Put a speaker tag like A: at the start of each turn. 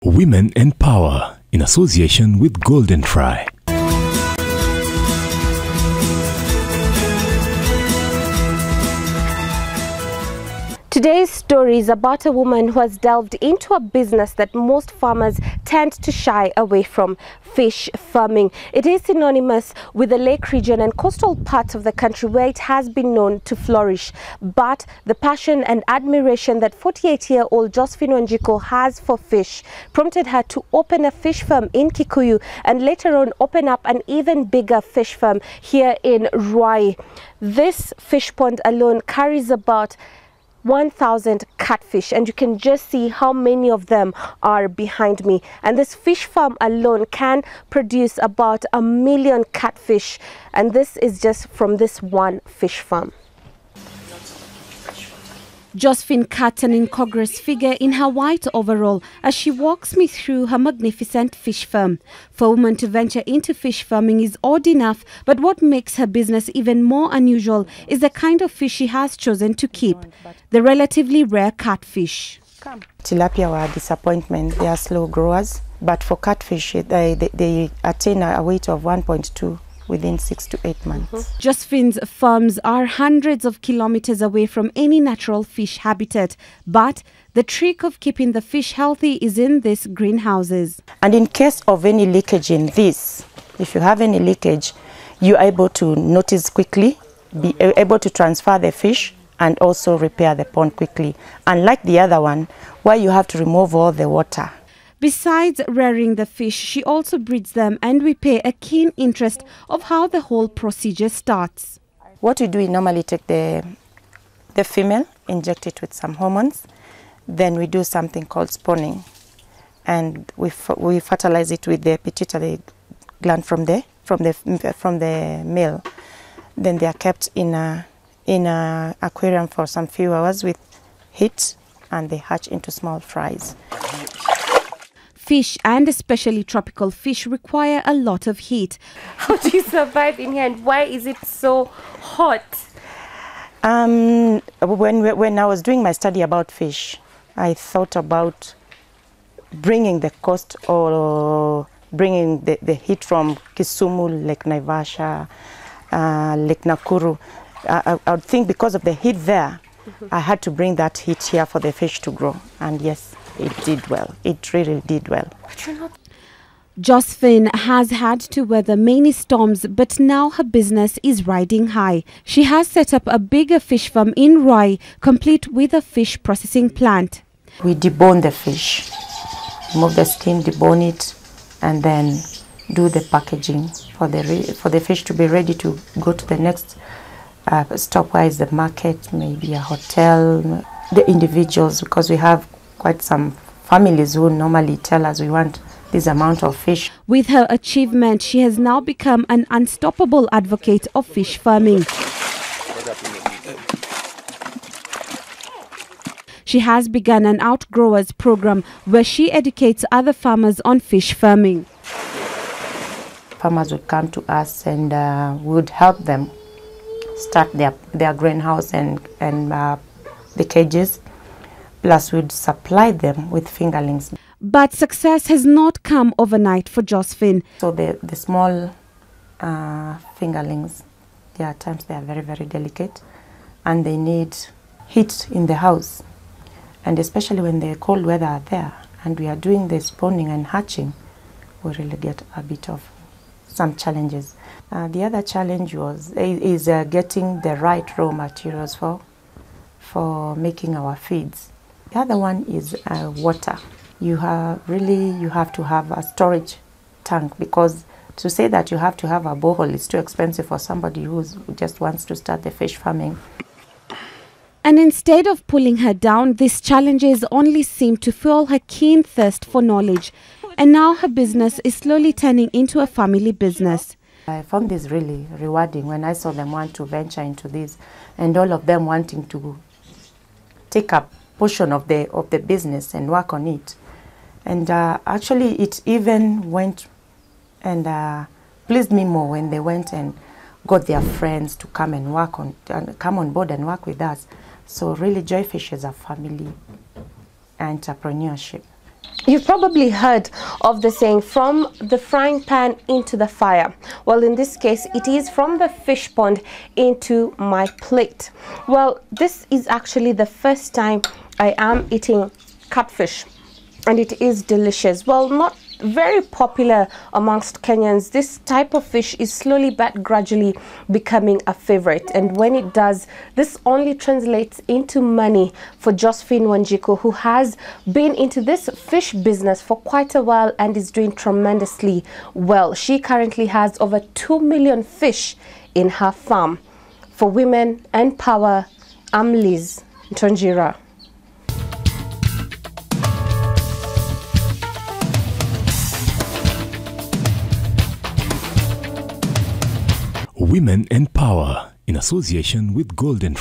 A: Women and Power in association with Golden Fry.
B: Today's story is about a woman who has delved into a business that most farmers tend to shy away from: fish farming. It is synonymous with the lake region and coastal parts of the country where it has been known to flourish. But the passion and admiration that 48-year-old Josephine Wanjiko has for fish prompted her to open a fish farm in Kikuyu and later on open up an even bigger fish farm here in Ruai. This fish pond alone carries about 1,000 catfish, and you can just see how many of them are behind me. And this fish farm alone can produce about 1 million catfish, and this is just from this one fish farm. Josephine cuts an incongruous figure in her white overall as she walks me through her magnificent fish farm. For a woman to venture into fish farming is odd enough, but what makes her business even more unusual is the kind of fish she has chosen to keep: the relatively rare catfish.
C: Tilapia were a disappointment. They are slow growers, but for catfish, they attain a weight of 1.2 within 6 to 8 months.
B: Josephine's farms are hundreds of kilometers away from any natural fish habitat, but the trick of keeping the fish healthy is in these greenhouses.
C: And in case of any leakage in this, if you have any leakage, you're able to notice quickly, be able to transfer the fish and also repair the pond quickly. Unlike the other one, where you have to remove all the water.
B: Besides rearing the fish, she also breeds them, and we pay a keen interest of how the whole procedure starts.
C: What we do is normally take the female, inject it with some hormones, then we do something called spawning, and we fertilize it with the pituitary gland from the male. Then they are kept in a aquarium for some few hours with heat, and they hatch into small fries.
B: Fish, and especially tropical fish, require a lot of heat. How do you survive in here, and why is it so hot?
C: When I was doing my study about fish, I thought about bringing the coast or bringing the heat from Kisumu, Lake Naivasha, Lake Nakuru. I would think because of the heat there, I had to bring that heat here for the fish to grow. And yes, it did well. It really did well.
B: Josephine has had to weather many storms, but now her business is riding high. She has set up a bigger fish farm in Ruai, complete with a fish processing plant.
C: We debone the fish, remove the skin, debone it, and then do the packaging for the fish to be ready to go to the next stop, where is the market, maybe a hotel, the individuals, because we have quite some families who normally tell us we want this amount of fish.
B: With her achievement, she has now become an unstoppable advocate of fish farming. She has begun an outgrowers program where she educates other farmers on fish farming.
C: Farmers would come to us, and we would help them start their greenhouse and the cages. Plus, we'd supply them with fingerlings.
B: But success has not come overnight for Josephine.
C: So the small fingerlings, there are times they are very, very delicate, and they need heat in the house. And especially when the cold weather are there, and we are doing the spawning and hatching, we really get a bit of some challenges. The other challenge is getting the right raw materials for making our feeds. The other one is water. You have to have a storage tank, because to say that you have to have a borehole is too expensive for somebody who just wants to start the fish farming.
B: And instead of pulling her down, these challenges only seem to fuel her keen thirst for knowledge. And now her business is slowly turning into a family business.
C: I found this really rewarding when I saw them want to venture into this, and all of them wanting to take a portion of the business and work on it. And actually it even went and pleased me more when they went and got their friends to come and come on board and work with us. So really Joyfish is a family entrepreneurship.
B: You've probably heard of the saying, from the frying pan into the fire. Well, in this case, it is from the fish pond into my plate. Well, this is actually the first time I am eating catfish, and it is delicious. Well, not very popular amongst Kenyans. This type of fish is slowly but gradually becoming a favorite, and when it does, this only translates into money for Josephine Wanjiku, who has been into this fish business for quite a while and is doing tremendously well. She currently has over 2 million fish in her farm. For Women and Power, I'm Liz Ntonjira.
A: Women and Power, in association with Golden